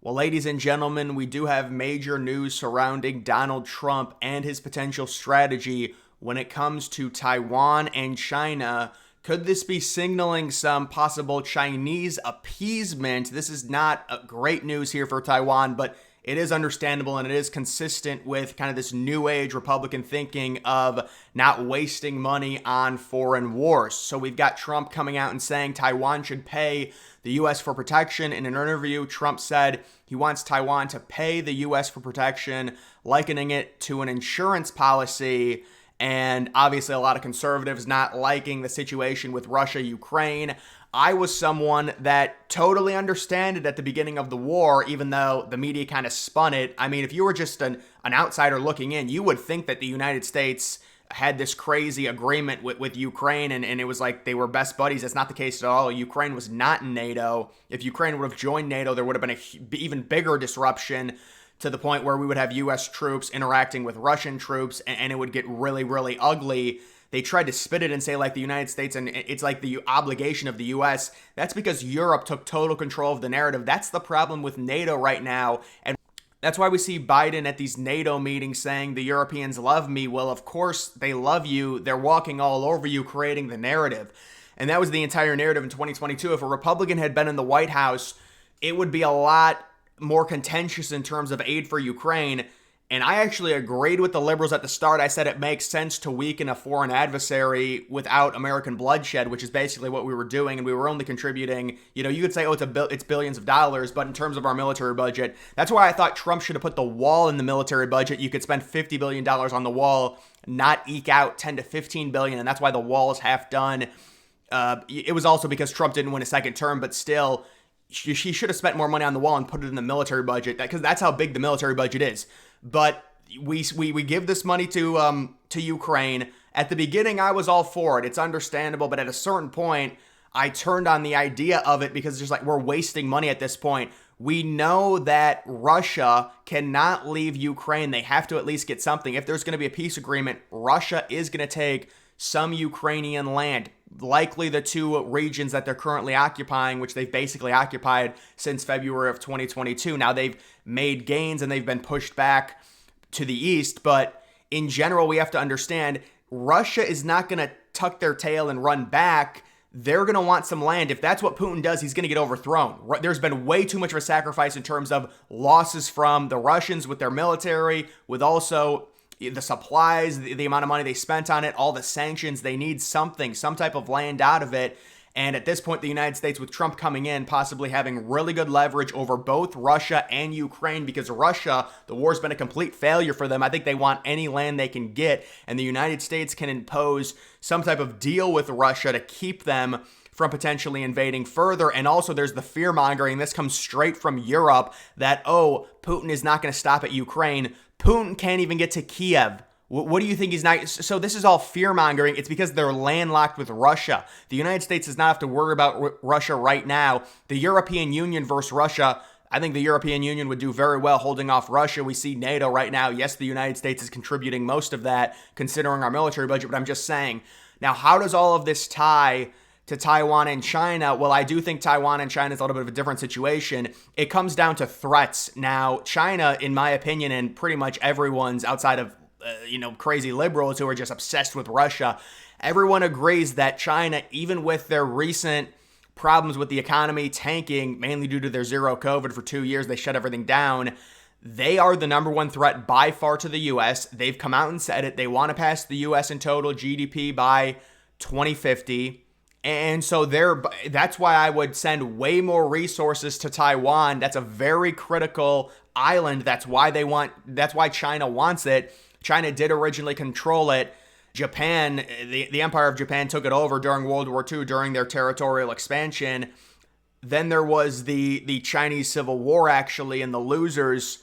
Well, ladies and gentlemen, we do have major news surrounding Donald Trump and his potential strategy when it comes to Taiwan and China. Could this be signaling some possible Chinese appeasement? This is not great news here for Taiwan, but it is understandable and it is consistent with kind of this new age Republican thinking of not wasting money on foreign wars. So we've got Trump coming out and saying Taiwan should pay the U.S. for protection. In an interview, Trump said he wants Taiwan to pay the U.S. for protection, likening it to an insurance policy. And obviously a lot of conservatives not liking the situation with Russia, Ukraine. I was someone that totally understood it at the beginning of the war, even though the media kind of spun it. I mean, if you were just an outsider looking in, you would think that the United States had this crazy agreement with Ukraine, and it was like they were best buddies. That's not the case at all. Ukraine was not in NATO. If Ukraine would have joined NATO, there would have been an even bigger disruption to the point where we would have U.S. troops interacting with Russian troops, and it would get really, really ugly. They tried to spit it and say like the United States, and it's like the obligation of the U.S. That's because Europe took total control of the narrative. That's the problem with NATO right now. And that's why we see Biden at these NATO meetings saying the Europeans love me. Well, of course they love you. They're walking all over you, creating the narrative. And that was the entire narrative in 2022. If a Republican had been in the White House, it would be a lot more contentious in terms of aid for Ukraine. And I actually agreed with the liberals at the start. I said it makes sense to weaken a foreign adversary without American bloodshed, which is basically what we were doing. And we were only contributing, you could say, it's billions of dollars. But in terms of our military budget, that's why I thought Trump should have put the wall in the military budget. You could spend $50 billion on the wall, not eke out 10 to 15 billion. And that's why the wall is half done. It was also because Trump didn't win a second term, but still, he should have spent more money on the wall and put it in the military budget, because that's how big the military budget is. But we give this money to Ukraine. At the beginning, I was all for it. It's understandable, but at a certain point, I turned on the idea of it because it's just like we're wasting money at this point. We know that Russia cannot leave Ukraine. They have to at least get something. If there's going to be a peace agreement, Russia is going to take some Ukrainian land, likely the two regions that they're currently occupying, which they've basically occupied since February of 2022. Now they've made gains and they've been pushed back to the east, but in general, we have to understand Russia is not going to tuck their tail and run back. They're going to want some land. If that's what Putin does, he's going to get overthrown. There's been way too much of a sacrifice in terms of losses from the Russians with their military, with also the supplies, the amount of money they spent on it, all the sanctions. They need something, some type of land out of it. And at this point, the United States, with Trump coming in, possibly having really good leverage over both Russia and Ukraine, because Russia, the war's been a complete failure for them. I think they want any land they can get, and the United States can impose some type of deal with Russia to keep them from potentially invading further. And also there's the fear mongering. This comes straight from Europe that, Putin is not going to stop at Ukraine. Putin can't even get to Kiev. What do you think he's not? So this is all fear mongering. It's because they're landlocked with Russia. The United States does not have to worry about Russia right now. The European Union versus Russia, I think the European Union would do very well holding off Russia. We see NATO right now. Yes, the United States is contributing most of that considering our military budget, but I'm just saying. Now, how does all of this tie to Taiwan and China? Well, I do think Taiwan and China is a little bit of a different situation. It comes down to threats. Now, China, in my opinion, and pretty much everyone's outside of crazy liberals who are just obsessed with Russia, everyone agrees that China, even with their recent problems with the economy tanking, mainly due to their zero COVID for 2 years, they shut everything down. They are the number one threat by far to the U.S. They've come out and said it. They want to pass the U.S. in total GDP by 2050. And so that's why I would send way more resources to Taiwan. That's a very critical island. That's why China wants it. China did originally control it. Japan, the Empire of Japan took it over during World War II, during their territorial expansion. Then there was the Chinese Civil War, actually, and the losers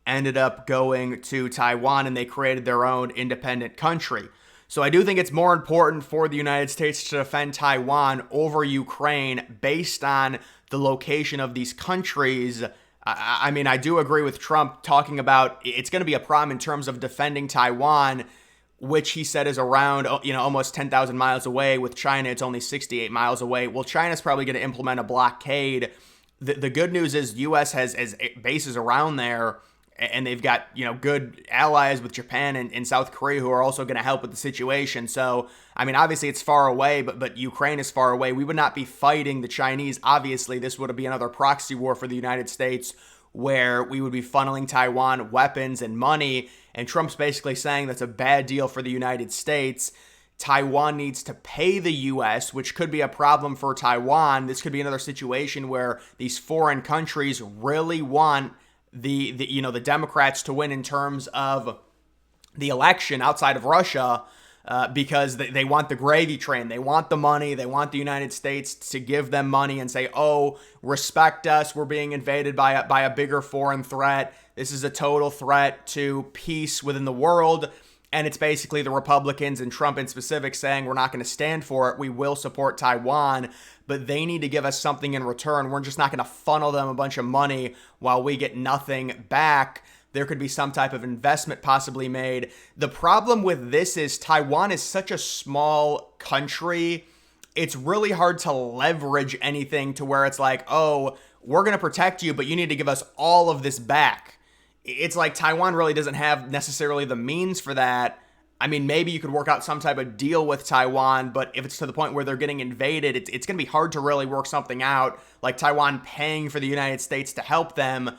ended up going to Taiwan, and they created their own independent country. So I do think it's more important for the United States to defend Taiwan over Ukraine based on the location of these countries. I mean, I do agree with Trump talking about it's going to be a problem in terms of defending Taiwan, which he said is around, almost 10,000 miles away. With China, it's only 68 miles away. Well, China's probably going to implement a blockade the good news is U.S. has bases around there, and they've got, good allies with Japan and South Korea who are also going to help with the situation. So, I mean, obviously it's far away, but Ukraine is far away. We would not be fighting the Chinese. Obviously, this would be another proxy war for the United States where we would be funneling Taiwan weapons and money. And Trump's basically saying that's a bad deal for the United States. Taiwan needs to pay the U.S., which could be a problem for Taiwan. This could be another situation where these foreign countries really want the Democrats to win in terms of the election outside of Russia, because they want the gravy train. They want the money. They want the United States to give them money and say, oh, respect us. We're being invaded by a bigger foreign threat. This is a total threat to peace within the world. And it's basically the Republicans and Trump in specific saying we're not going to stand for it. We will support Taiwan, but they need to give us something in return. We're just not going to funnel them a bunch of money while we get nothing back. There could be some type of investment possibly made. The problem with this is Taiwan is such a small country. It's really hard to leverage anything to where it's like, oh, we're going to protect you, but you need to give us all of this back. It's like Taiwan really doesn't have necessarily the means for that. I mean, maybe you could work out some type of deal with Taiwan, but if it's to the point where they're getting invaded, it's going to be hard to really work something out, like Taiwan paying for the United States to help them.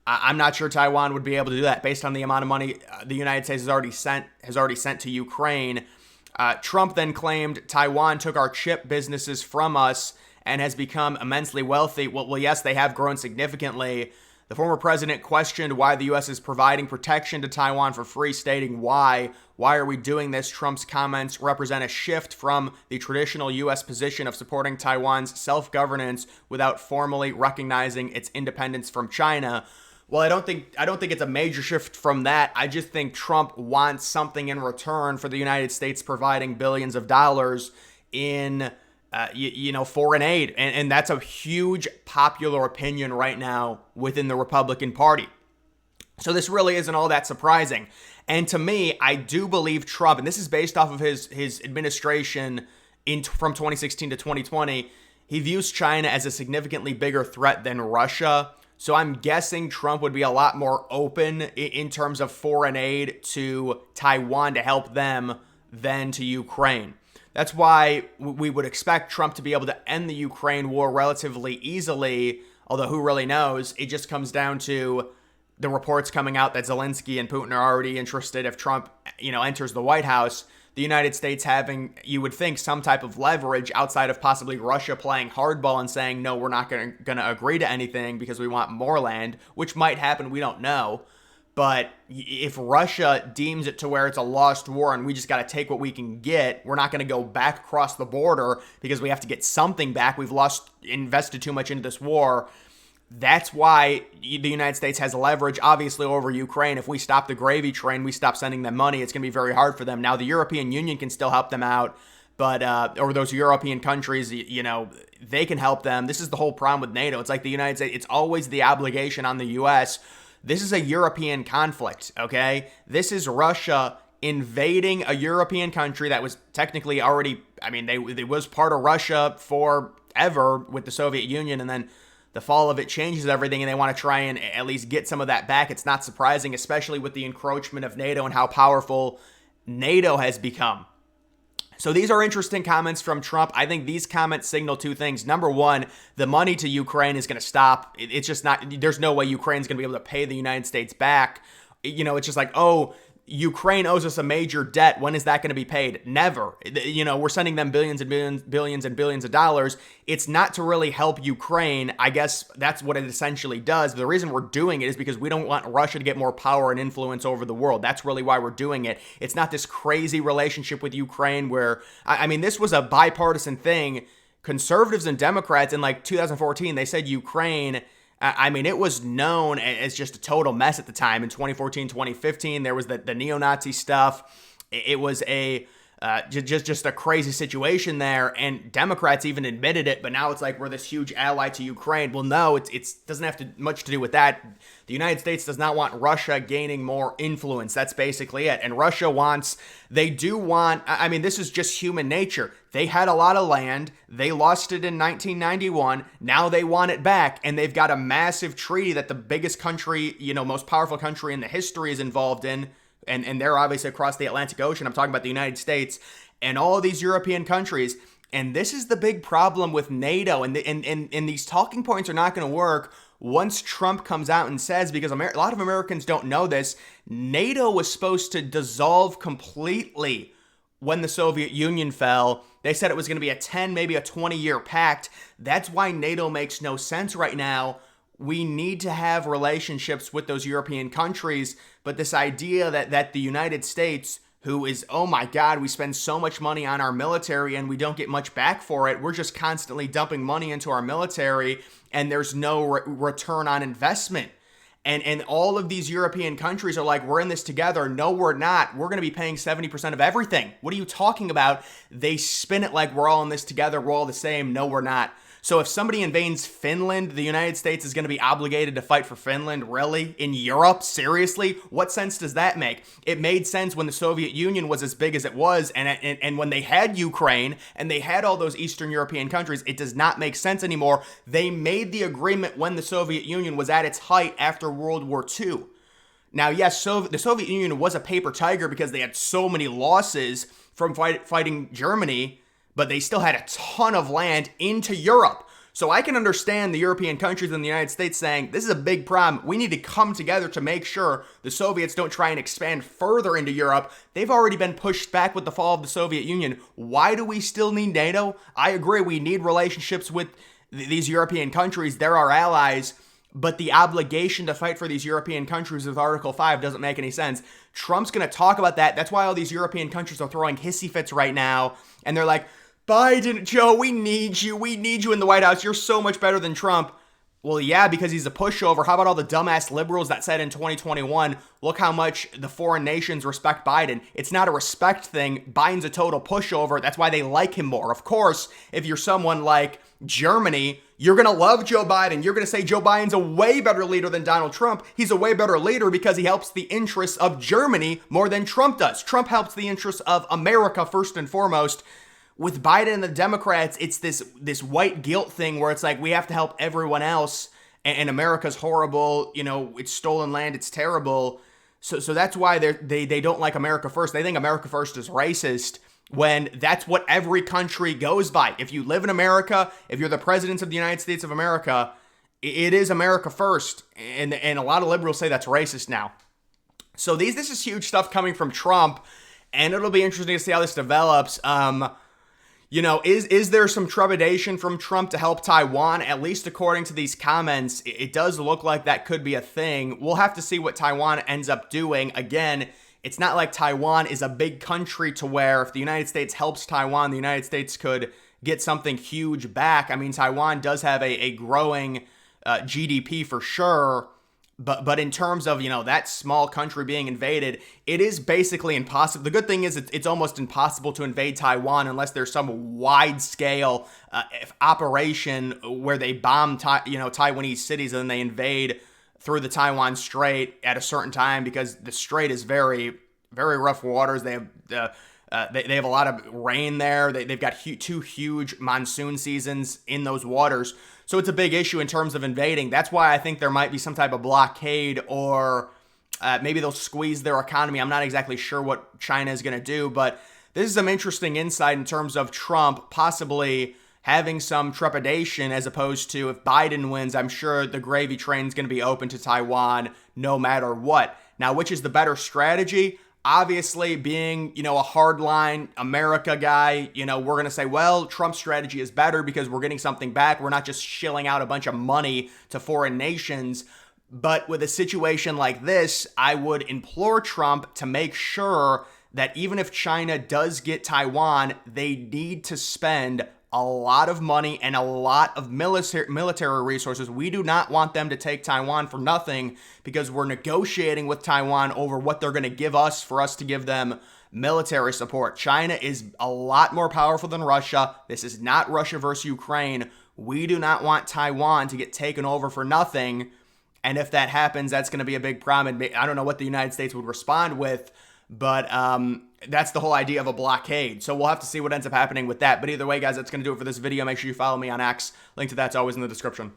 I'm not sure Taiwan would be able to do that based on the amount of money the United States has already sent to Ukraine. Trump then claimed Taiwan took our chip businesses from us and has become immensely wealthy. Well, yes, they have grown significantly. The former president questioned why the U.S. is providing protection to Taiwan for free, stating, why are we doing this? Trump's comments represent a shift from the traditional U.S. position of supporting Taiwan's self-governance without formally recognizing its independence from China. Well, I don't think it's a major shift from that. I just think Trump wants something in return for the United States providing billions of dollars in foreign aid. And that's a huge popular opinion right now within the Republican Party. So this really isn't all that surprising. And to me, I do believe Trump, and this is based off of his administration from 2016 to 2020, he views China as a significantly bigger threat than Russia. So I'm guessing Trump would be a lot more open in terms of foreign aid to Taiwan to help them than to Ukraine. That's why we would expect Trump to be able to end the Ukraine war relatively easily, although who really knows? It just comes down to the reports coming out that Zelensky and Putin are already interested if Trump, enters the White House. The United States having, you would think, some type of leverage outside of possibly Russia playing hardball and saying, no, we're not going to agree to anything because we want more land, which might happen, we don't know. But if Russia deems it to where it's a lost war and we just got to take what we can get, we're not going to go back across the border because we have to get something back. We've invested too much into this war. That's why the United States has leverage, obviously, over Ukraine. If we stop the gravy train, we stop sending them money, it's going to be very hard for them. Now, the European Union can still help them out, but or those European countries, they can help them. This is the whole problem with NATO. It's like the United States, it's always the obligation on the U.S. This is a European conflict, okay? This is Russia invading a European country that was technically already, it was part of Russia forever with the Soviet Union, and then the fall of it changes everything, and they want to try and at least get some of that back. It's not surprising, especially with the encroachment of NATO and how powerful NATO has become. So these are interesting comments from Trump. I think these comments signal two things. Number one, the money to Ukraine is going to stop. It's just not, there's no way Ukraine's going to be able to pay the United States back. It's just like, oh, Ukraine owes us a major debt. When is that going to be paid? Never. We're sending them billions and billions of dollars. It's not to really help Ukraine. I guess that's what it essentially does. The reason we're doing it is because we don't want Russia to get more power and influence over the world. That's really why we're doing it. It's not this crazy relationship with Ukraine where, this was a bipartisan thing. Conservatives and Democrats in 2014, they said Ukraine, it was known as just a total mess at the time. In 2014, 2015, there was the neo-Nazi stuff. It was a Just a crazy situation there, and Democrats even admitted it. But now it's like we're this huge ally to Ukraine. Well, no, it doesn't have much to do with that. The United States does not want Russia gaining more influence. That's basically it. And Russia they do want. I mean, this is just human nature. They had a lot of land. They lost it in 1991. Now they want it back, and they've got a massive treaty that the biggest country, most powerful country in the history is involved in. And they're obviously across the Atlantic Ocean. I'm talking about the United States and all of these European countries. And this is the big problem with NATO. And these talking points are not going to work once Trump comes out and says, because a lot of Americans don't know this, NATO was supposed to dissolve completely when the Soviet Union fell. They said it was going to be a 10, maybe a 20-year pact. That's why NATO makes no sense right now. We need to have relationships with those European countries, but this idea that the United States, who is, oh my God, we spend so much money on our military and we don't get much back for it. We're just constantly dumping money into our military and there's no return on investment. And all of these European countries are like, we're in this together. No, we're not. We're going to be paying 70% of everything. What are you talking about? They spin it like we're all in this together. We're all the same. No, we're not. So if somebody invades Finland, the United States is going to be obligated to fight for Finland? Really? In Europe? Seriously? What sense does that make? It made sense when the Soviet Union was as big as it was, and when they had Ukraine and they had all those Eastern European countries. It does not make sense anymore. They made the agreement when the Soviet Union was at its height after World War II. Now, yes, the Soviet Union was a paper tiger because they had so many losses from fighting Germany, but they still had a ton of land into Europe. So I can understand the European countries and the United States saying, this is a big problem. We need to come together to make sure the Soviets don't try and expand further into Europe. They've already been pushed back with the fall of the Soviet Union. Why do we still need NATO? I agree, we need relationships with these European countries. They're our allies. But the obligation to fight for these European countries with Article 5 doesn't make any sense. Trump's going to talk about that. That's why all these European countries are throwing hissy fits right now. And they're like, Biden, Joe, we need you. We need you in the White House. You're so much better than Trump. Well, yeah, because he's a pushover. How about all the dumbass liberals that said in 2021, look how much the foreign nations respect Biden? It's not a respect thing. Biden's a total pushover. That's why they like him more. Of course, if you're someone like Germany, you're going to love Joe Biden. You're going to say Joe Biden's a way better leader than Donald Trump. He's a way better leader because he helps the interests of Germany more than Trump does. Trump helps the interests of America first and foremost. With Biden and the Democrats, it's this white guilt thing where it's like we have to help everyone else, and America's horrible. It's stolen land. It's terrible. So that's why they don't like America first. They think America first is racist when that's what every country goes by. If you live in America, if you're the president of the United States of America, it is America first. And a lot of liberals say that's racist now. So this is huge stuff coming from Trump, and it'll be interesting to see how this develops. Is there some trepidation from Trump to help Taiwan? At least according to these comments, it does look like that could be a thing. We'll have to see what Taiwan ends up doing. Again, it's not like Taiwan is a big country to where if the United States helps Taiwan, the United States could get something huge back. I mean, Taiwan does have a growing GDP for sure. But in terms of, that small country being invaded, it is basically impossible. The good thing is it's almost impossible to invade Taiwan unless there's some wide-scale operation where they bomb Taiwanese cities and then they invade through the Taiwan Strait at a certain time, because the strait is very, very rough waters. They have they have a lot of rain there. They've got two huge monsoon seasons in those waters. So it's a big issue in terms of invading. That's why I think there might be some type of blockade, or maybe they'll squeeze their economy. I'm not exactly sure what China is going to do, but this is some interesting insight in terms of Trump possibly having some trepidation, as opposed to if Biden wins, I'm sure the gravy train is going to be open to Taiwan no matter what. Now, which is the better strategy? Obviously, being, a hardline America guy, we're going to say, well, Trump's strategy is better because we're getting something back. We're not just shilling out a bunch of money to foreign nations. But with a situation like this, I would implore Trump to make sure that even if China does get Taiwan, they need to spend a lot of money and a lot of military resources. We do not want them to take Taiwan for nothing, because we're negotiating with Taiwan over what they're going to give us for us to give them military support. China is a lot more powerful than Russia. This is not Russia versus Ukraine. We do not want Taiwan to get taken over for nothing. And if that happens, that's going to be a big problem. And I don't know what the United States would respond with, but that's the whole idea of a blockade. So we'll have to see what ends up happening with that. But either way, guys, that's going to do it for this video. Make sure you follow me on X. Link to that's always in the description.